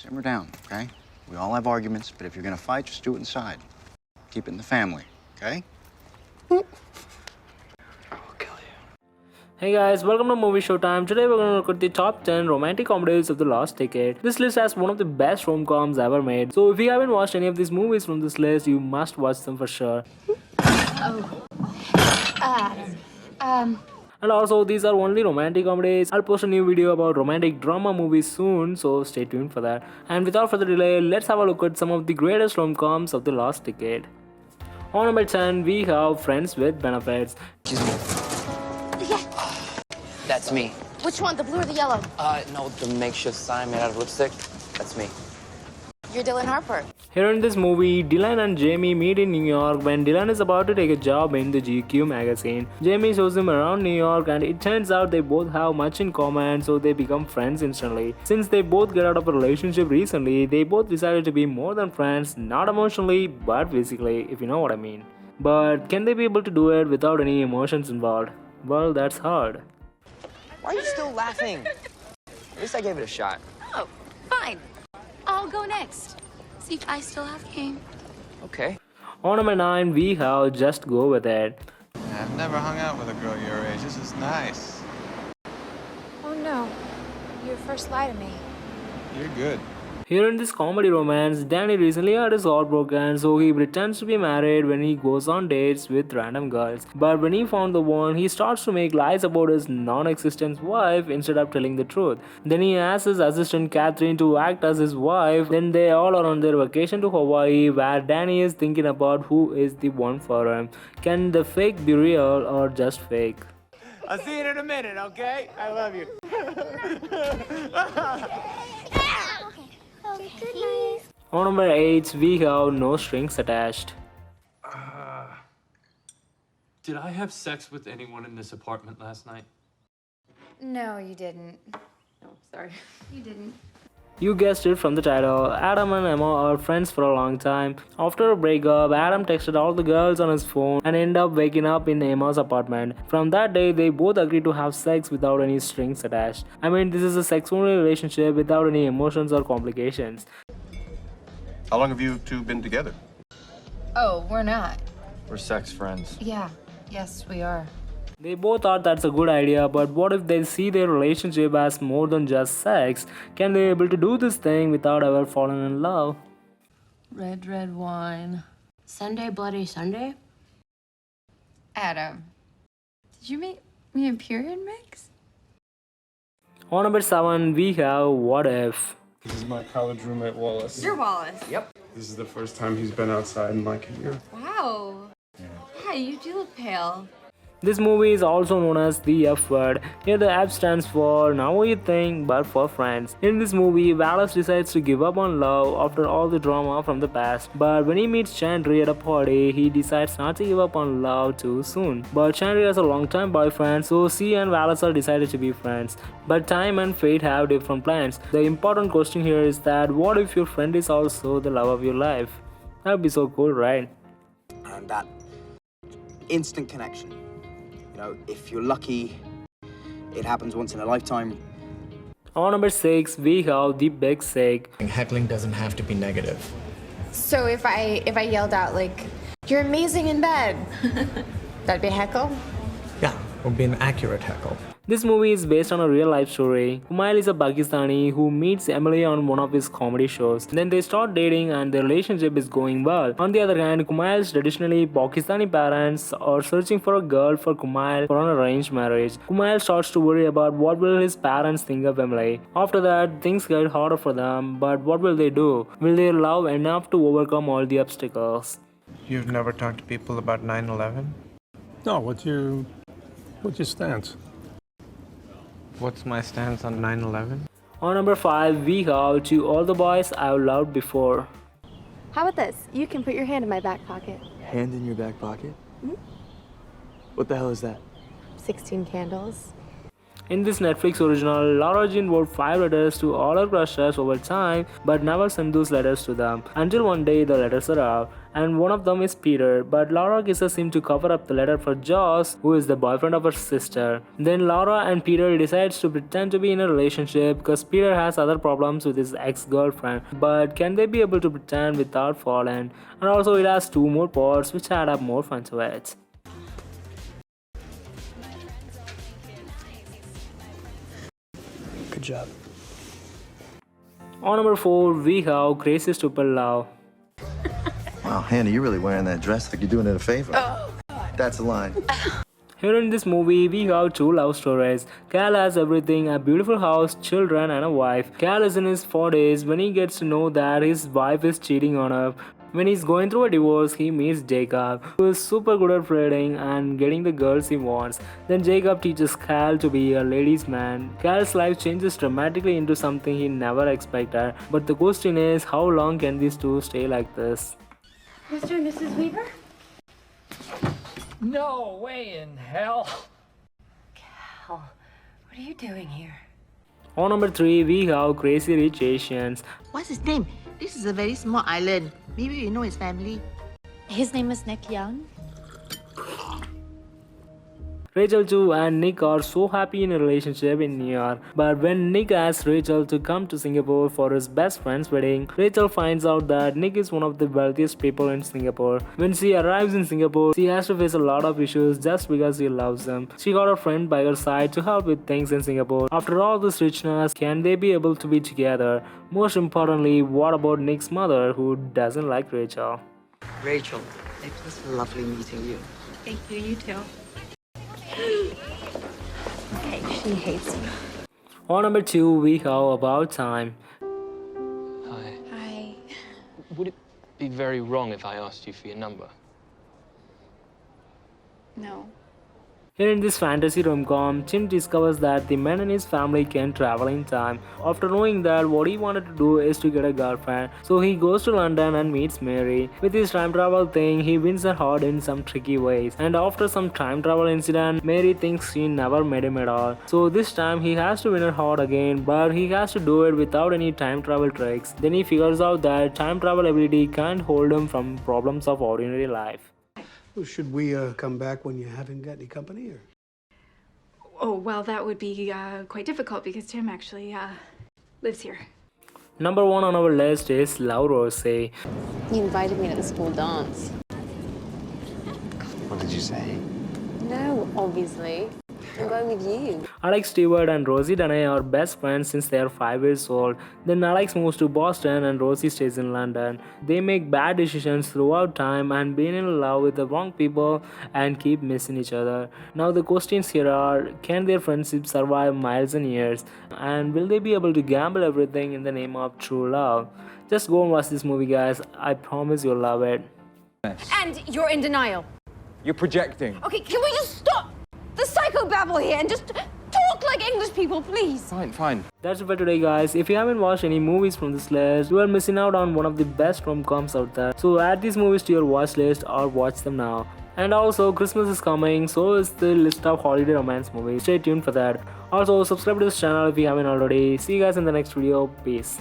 Simmer down, okay? We all have arguments, but if you're gonna fight, just do it inside. Keep it in the family, okay? Hey guys, welcome to Movie Showtime. Today we're gonna look at the top 10 romantic comedies of the last decade. This list has one of the best rom-coms ever made. So if you haven't watched any of these movies from this list, you must watch them for sure. And also, these are only romantic comedies. I'll post a new video about romantic drama movies soon, so stay tuned for that. And without further delay, let's have a look at some of the greatest rom-coms of the last decade. On number 10, we have Friends with Benefits. That's me. Which one, the blue or the yellow? No, the makeshift sign made out of lipstick. That's me. You're Dylan Harper. Here in this movie, Dylan and Jamie meet in New York when Dylan is about to take a job in the GQ magazine. Jamie shows him around New York and it turns out they both have much in common, so they become friends instantly. Since they both get out of a relationship recently, they both decided to be more than friends, not emotionally but physically, if you know what I mean. But can they be able to do it without any emotions involved? Well, that's hard. Why are you still laughing? At least I gave it a shot. Oh, fine. I'll go next. See if I still have game. Okay. On number 9, we have Just Go With It. I've never hung out with a girl your age. This is nice. Oh no, you first lie to me. You're good. Here in this comedy romance, Danny recently had his heart broken, so he pretends to be married when he goes on dates with random girls. But when he found the one, he starts to make lies about his non-existent wife instead of telling the truth. Then he asks his assistant Catherine to act as his wife. Then they all are on their vacation to Hawaii, where Danny is thinking about who is the one for him. Can the fake be real or just fake? I'll see you in a minute, okay? I love you. On number 8, we have No Strings Attached. Did I have sex with anyone in this apartment last night? No, you didn't. No, sorry. You didn't. You guessed it from the title, Adam and Emma are friends for a long time. After a breakup, Adam texted all the girls on his phone and ended up waking up in Emma's apartment. From that day, they both agreed to have sex without any strings attached. I mean, this is a sex-only relationship without any emotions or complications. How long have you two been together? Oh, we're not. We're sex friends. Yeah. Yes, we are. They both thought that's a good idea, but what if they see their relationship as more than just sex? Can they be able to do this thing without ever falling in love? Red, red wine. Sunday, Bloody Sunday? Adam, did you make me a period mix? On number 7, we have What If. This is my college roommate, Wallace. You're Wallace. Yep. This is the first time he's been outside in like a year. Wow. Yeah, you do look pale. This movie is also known as the F word. Here the F stands for Now What You Think, but for friends. In this movie, Wallace decides to give up on love after all the drama from the past. But when he meets Chandri at a party, he decides not to give up on love too soon. But Chandri has a long-time boyfriend, so she and Wallace are decided to be friends. But time and fate have different plans. The important question here is that what if your friend is also the love of your life? That would be so cool, right? And that instant connection. You know, if you're lucky, it happens once in a lifetime. On number 6, we have The Big Sick. Heckling doesn't have to be negative. So if I yelled out like, "You're amazing in bed," that'd be a heckle? Yeah, it would be an accurate heckle. This movie is based on a real life story. Kumail is a Pakistani who meets Emily on one of his comedy shows. Then they start dating and their relationship is going well. On the other hand, Kumail's traditionally Pakistani parents are searching for a girl for Kumail for an arranged marriage. Kumail starts to worry about what will his parents think of Emily. After that, things get harder for them, but what will they do? Will they love enough to overcome all the obstacles? You've never talked to people about 9/11? No, what's your stance? What's my stance on 9/11? On number 5, we have To All the Boys I've Loved Before. How about this? You can put your hand in my back pocket. Hand in your back pocket? Mhm. What the hell is that? 16 candles. In this Netflix original, Laura Jean wrote 5 letters to all her crushes over time but never sent those letters to them until one day the letters arrived, and one of them is Peter, but Laura kisses him to cover up the letter for Joss, who is the boyfriend of her sister. Then Laura and Peter decides to pretend to be in a relationship because Peter has other problems with his ex-girlfriend, but can they be able to pretend without falling? And also it has 2 more parts which add up more fun to it. Good job. On number 4, we have Crazy Stupid Love. Wow, Hannah, you're really wearing that dress like you're doing it a favor. That's a line. Here in this movie, we have 2 love stories. Cal has everything, a beautiful house, children and a wife. Cal is in his 40s when he gets to know that his wife is cheating on him. When he's going through a divorce, he meets Jacob, who is super good at flirting and getting the girls he wants. Then Jacob teaches Cal to be a ladies' man. Cal's life changes dramatically into something he never expected. But the question is, how long can these 2 stay like this? Mr. and Mrs. Weaver? No way in hell. Cal, what are you doing here? On number 3, we have Crazy Rich Asians. What's his name? This is a very small island. Maybe you know his family. His name is Nick Young. Rachel Chu and Nick are so happy in a relationship in New York, but when Nick asks Rachel to come to Singapore for his best friend's wedding, Rachel finds out that Nick is one of the wealthiest people in Singapore. When she arrives in Singapore, she has to face a lot of issues just because she loves him. She got a friend by her side to help with things in Singapore. After all this richness, can they be able to be together? Most importantly, what about Nick's mother, who doesn't like Rachel? Rachel, it was lovely meeting you. Thank you, you too. Okay, she hates you. On number 2, we have About Time. Hi. Hi. Would it be very wrong if I asked you for your number? No. Here in this fantasy rom-com, Tim discovers that the man and his family can travel in time. After knowing that, what he wanted to do is to get a girlfriend, so he goes to London and meets Mary. With his time travel thing, he wins her heart in some tricky ways, and after some time travel incident, Mary thinks she never met him at all. So this time he has to win her heart again, but he has to do it without any time travel tricks. Then he figures out that time travel ability can't hold him from problems of ordinary life. Should we come back when you haven't got any company, or? Oh, well, that would be quite difficult because Tim actually lives here. Number 1 on our list is Love Rose. He invited me to the school dance. What did you say? No, obviously. I'm going with you. Alex Stewart and Rosie Dunay are best friends since they are 5 years old. Then Alex moves to Boston and Rosie stays in London. They make bad decisions throughout time and being in love with the wrong people and keep missing each other. Now the questions here are, can their friendship survive miles and years? And will they be able to gamble everything in the name of true love? Just go and watch this movie, guys. I promise you'll love it. And you're in denial. You're projecting. Okay, can we just stop the psychobabble here and just talk like English people, please? Fine. That's it for today, guys. If you haven't watched any movies from this list, you are missing out on one of the best rom-coms out there. So add these movies to your watch list or watch them now. And also, Christmas is coming, so is the list of holiday romance movies. Stay tuned for that. Also, subscribe to this channel if you haven't already. See you guys in the next video. Peace.